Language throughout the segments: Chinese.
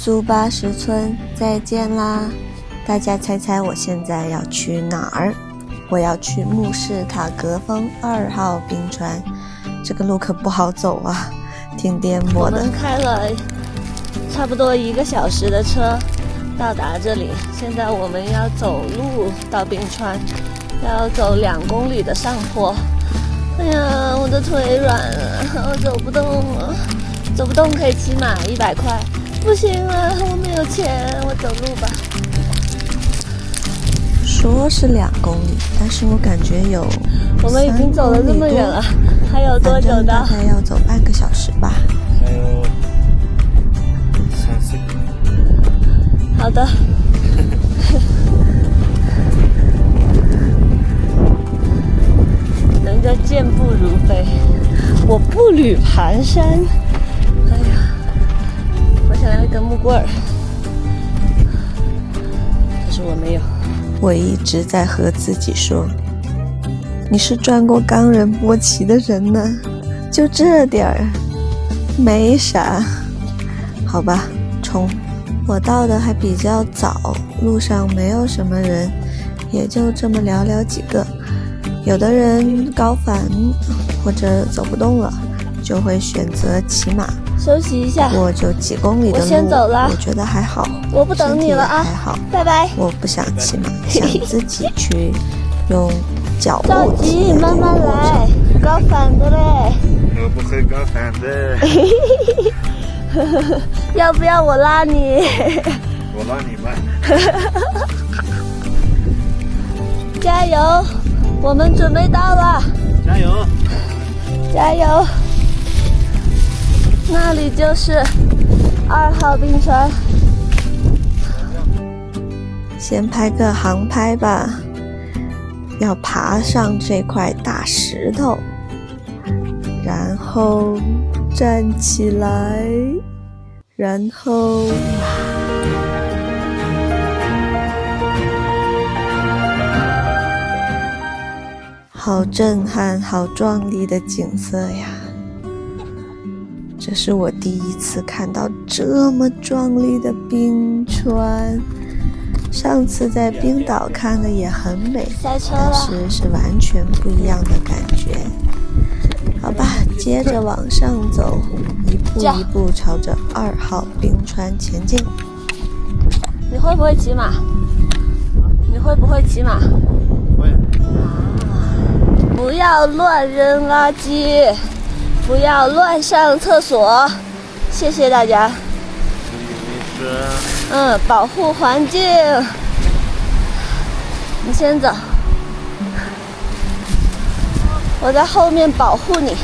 租巴石村再见啦！大家猜猜我现在要去哪儿？我要去慕士塔格峰2号冰川，这个路可不好走啊，挺颠簸的。我们开了差不多1个小时的车到达这里，现在我们要走路到冰川，要走2公里的上坡。哎呀，我的腿软了，我走不动了，走不动可以骑马100块。不行啊，我没有钱，我走路吧。说是2公里，但是我感觉有我们已经走了这么远了，还有多久到？大概要走半个小时吧。还有30。好的。人家健步如飞，我步履蹒跚。哎呀，我想要一根木棍儿，可是我没有。我一直在和自己说，你是转过冈仁波齐的人呢，就这点儿，没啥。好吧，冲！我到的还比较早，路上没有什么人，也就这么寥寥几个。有的人高反或者走不动了，就会选择骑马休息一下。我就几公里的路，我先走了，我觉得还好。我不等你了啊，还好，拜拜。我不想骑马，想自己去用脚着急，慢慢来，高反的嘞。我不会高反的。要不要我拉你？我拉你吧。加油！我们准备到了，加油！加油！那里就是2号冰川。先拍个航拍吧，要爬上这块大石头，然后站起来，然后好震撼，好壮丽的景色呀！这是我第一次看到这么壮丽的冰川。上次在冰岛看的也很美，但是是完全不一样的感觉。好吧，接着往上走，一步一步朝着2号冰川前进。你会不会骑马？你会不会骑马？会。不要乱扔垃圾，不要乱上厕所，谢谢大家。保护环境。你先走，我在后面保护你。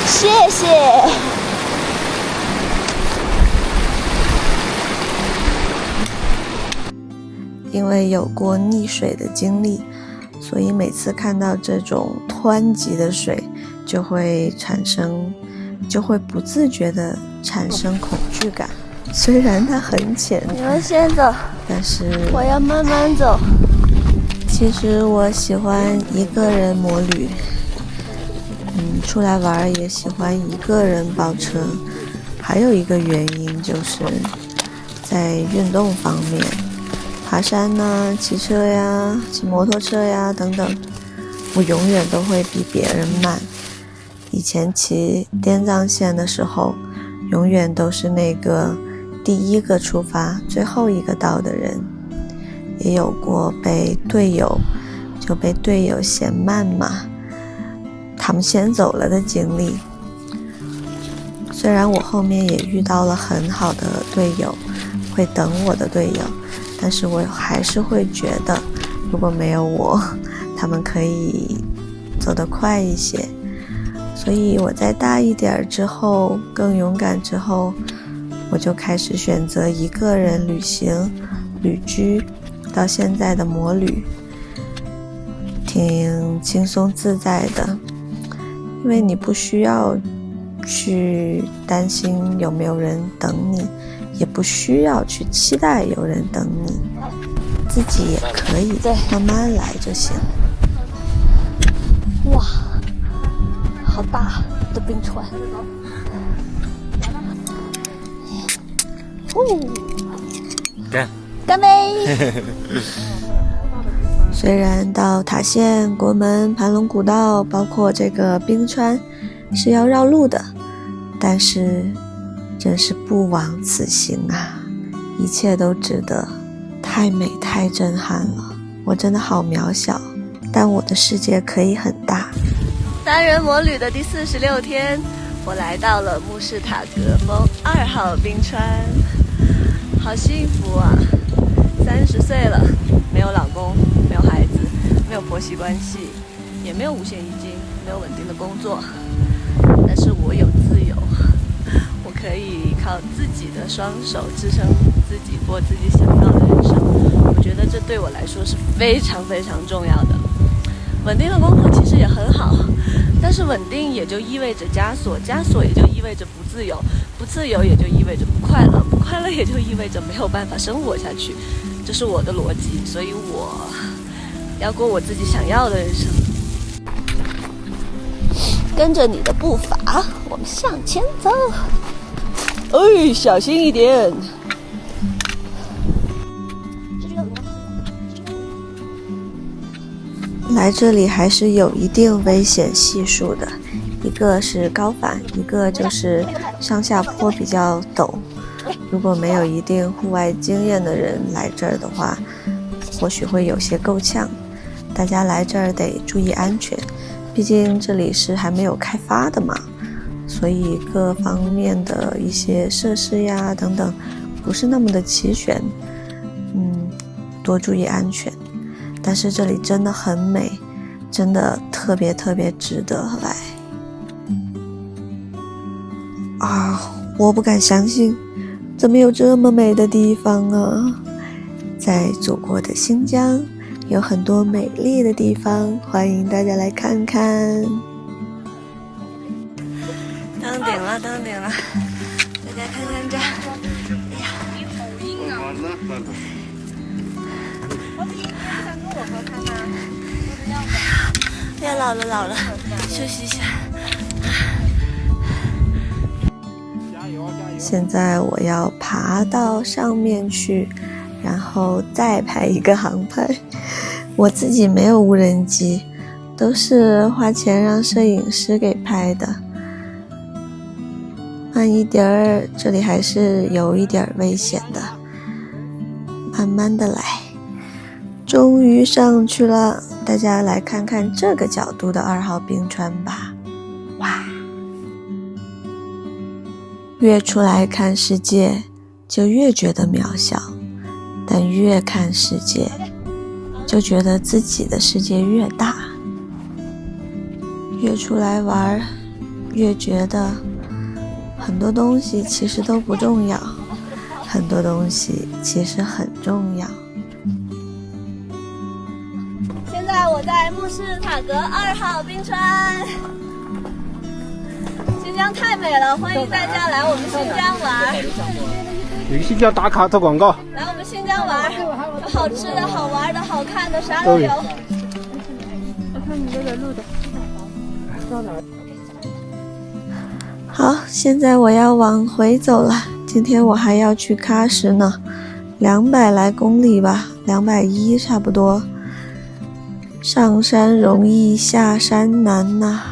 谢谢。因为有过溺水的经历，所以每次看到这种湍急的水，就会不自觉地产生恐惧感。虽然它很浅，你们先走，但是我要慢慢走。其实我喜欢一个人摩旅，出来玩也喜欢一个人包车。还有一个原因就是在运动方面，爬山呐、骑车呀、骑摩托车呀等等，我永远都会比别人慢。以前骑滇藏线的时候，永远都是那个第一个出发最后一个到的人，也有过被队友嫌慢嘛，他们先走了的经历。虽然我后面也遇到了很好的队友，会等我的队友，但是我还是会觉得如果没有我，他们可以走得快一些。所以我在大一点之后，更勇敢之后，我就开始选择一个人旅行、旅居，到现在的摩旅，挺轻松自在的，因为你不需要去担心有没有人等你，也不需要去期待有人等你，自己也可以慢慢来就行。哇，好大的冰川！干杯！虽然到塔县、国门、盘龙古道，包括这个冰川是要绕路的，但是真是不枉此行啊！一切都值得，太美太震撼了。我真的好渺小，但我的世界可以很大。单人摩旅的第46天，我来到了慕士塔格峰2号冰川，好幸福啊！30岁了，没有老公，没有孩子，没有婆媳关系，也没有五险一金，没有稳定的工作，但是我有自由，我可以靠自己的双手支撑自己过自己想要的人生。我觉得这对我来说是非常非常重要的。稳定的工作其实也很好，但是稳定也就意味着枷锁，枷锁也就意味着不自由，不自由也就意味着不快乐，不快乐也就意味着没有办法生活下去。这是我的逻辑，所以我要过我自己想要的人生。跟着你的步伐，我们向前走。哎，小心一点。来这里还是有一定危险系数的，一个是高反，一个就是上下坡比较陡。如果没有一定户外经验的人来这儿的话，或许会有些够呛。大家来这儿得注意安全，毕竟这里是还没有开发的嘛，所以各方面的一些设施呀等等不是那么的齐全，多注意安全。但是这里真的很美，真的特别特别值得来啊！我不敢相信，怎么有这么美的地方啊！在祖国的新疆有很多美丽的地方，欢迎大家来看看。登顶了，登顶了！大家看看这，哎呀，你好硬啊！哎呀，老了，休息一下。现在我要爬到上面去，然后再拍一个航拍。我自己没有无人机，都是花钱让摄影师给拍的。慢一点儿，这里还是有一点危险的，慢慢的来。终于上去了，大家来看看这个角度的2号冰川吧。哇！越出来看世界，就越觉得渺小，但越看世界，就觉得自己的世界越大。越出来玩，越觉得很多东西其实都不重要，很多东西其实很重要。现在我在慕士塔格2号冰川，新疆太美了，欢迎大家来我们新疆玩。有新疆打卡做广告。来我们新疆玩，有好吃的、好玩的、好看的，啥都有。我看你这个录的。好，现在我要往回走了。今天我还要去喀什呢，200来公里吧，210差不多。上山容易下山难呐，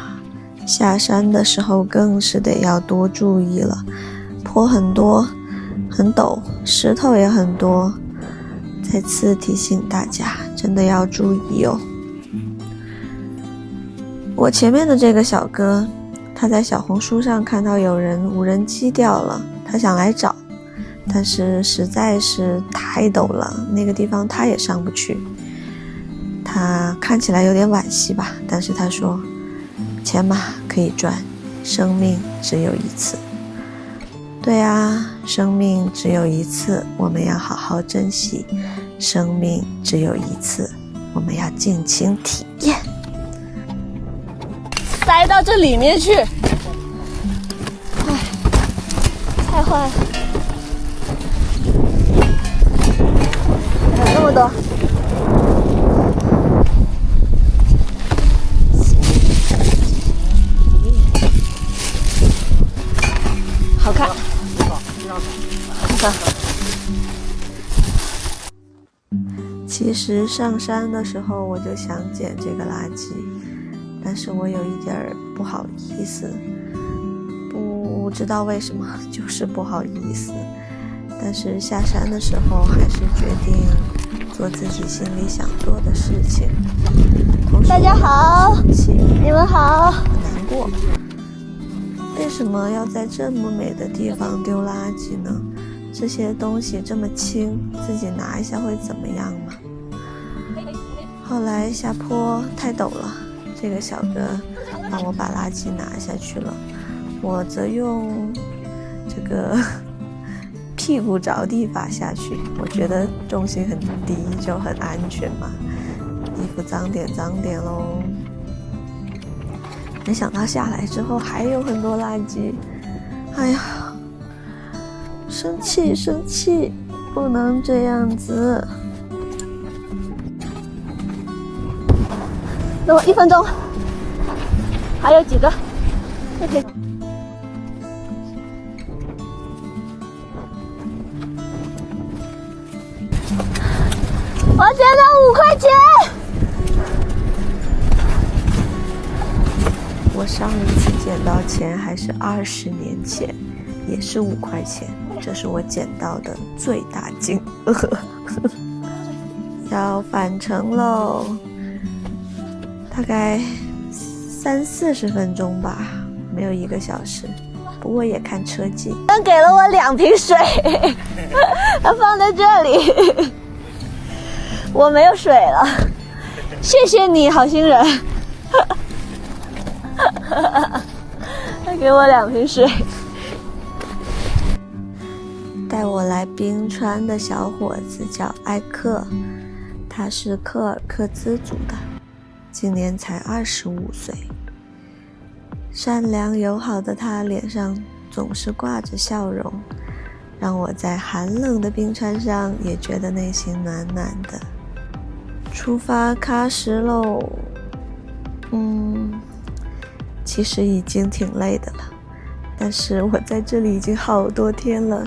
下山的时候更是得要多注意了，坡很多，很陡，石头也很多。再次提醒大家，真的要注意哦。我前面的这个小哥，他在小红书上看到有人无人机掉了，他想来找，但是实在是太陡了，那个地方他也上不去。他看起来有点惋惜吧，但是他说，钱嘛可以赚，生命只有一次。对啊，生命只有一次，我们要好好珍惜。生命只有一次，我们要尽情体验。塞到这里面去，哎，太坏了，还有那么多。好看，好看。其实上山的时候我就想捡这个垃圾，但是我有一点不好意思，不知道为什么，就是不好意思。但是下山的时候还是决定做自己心里想做的事情。大家好，你们好。很难过，为什么要在这么美的地方丢垃圾呢？这些东西这么轻，自己拿一下会怎么样吗？后来下坡太陡了，这个小哥帮我把垃圾拿下去了，我则用这个屁股着地法下去，我觉得重心很低，就很安全嘛。衣服脏点咯。没想到下来之后还有很多垃圾，哎呀，生气，不能这样子。等我1分钟，还有几个？OK。我捡到5块钱。我上一次捡到钱还是20年前，也是5块钱，这是我捡到的最大金额。要返程喽，大概30-40分钟吧，没有1个小时，不过也看车技。他给了我2瓶水，他放在这里，我没有水了，谢谢你，好心人。他给我2瓶水。带我来冰川的小伙子叫艾克，他是柯尔克孜族的，今年才25岁。善良友好的他脸上总是挂着笑容，让我在寒冷的冰川上也觉得内心暖暖的。出发喀什喽，其实已经挺累的了，但是我在这里已经好多天了，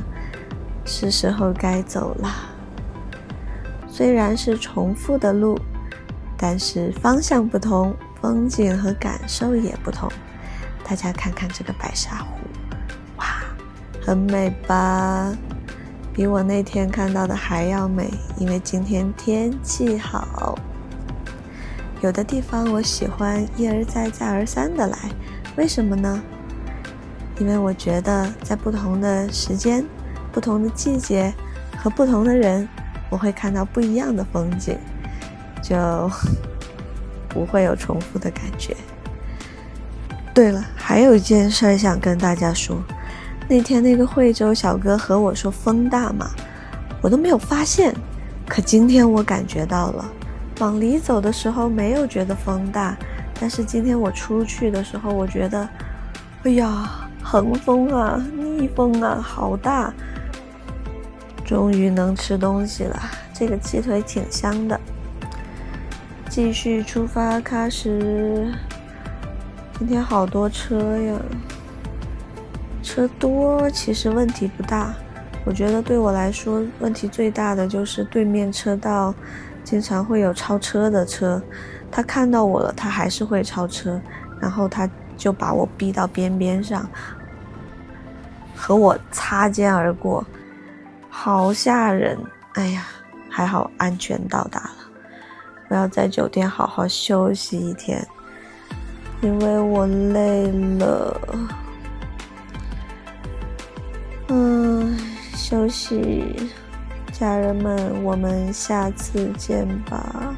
是时候该走了。虽然是重复的路，但是方向不同，风景和感受也不同。大家看看这个白沙湖，哇，很美吧？比我那天看到的还要美，因为今天天气好。有的地方我喜欢一而再再而三的来，为什么呢？因为我觉得在不同的时间、不同的季节和不同的人，我会看到不一样的风景，就不会有重复的感觉。对了，还有一件事想跟大家说，那天那个惠州小哥和我说风大嘛，我都没有发现，可今天我感觉到了。往里走的时候没有觉得风大，但是今天我出去的时候，我觉得，哎呀，横风啊，逆风啊，好大。终于能吃东西了，这个鸡腿挺香的。继续出发喀什，今天好多车呀，车多其实问题不大，我觉得对我来说问题最大的就是对面车道经常会有超车的车，他看到我了，他还是会超车，然后他就把我逼到边边上，和我擦肩而过，好吓人。哎呀，还好安全到达了，我要在酒店好好休息一天，因为我累了。休息，家人们，我们下次见吧，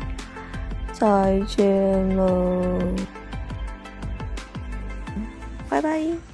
再见了，拜拜。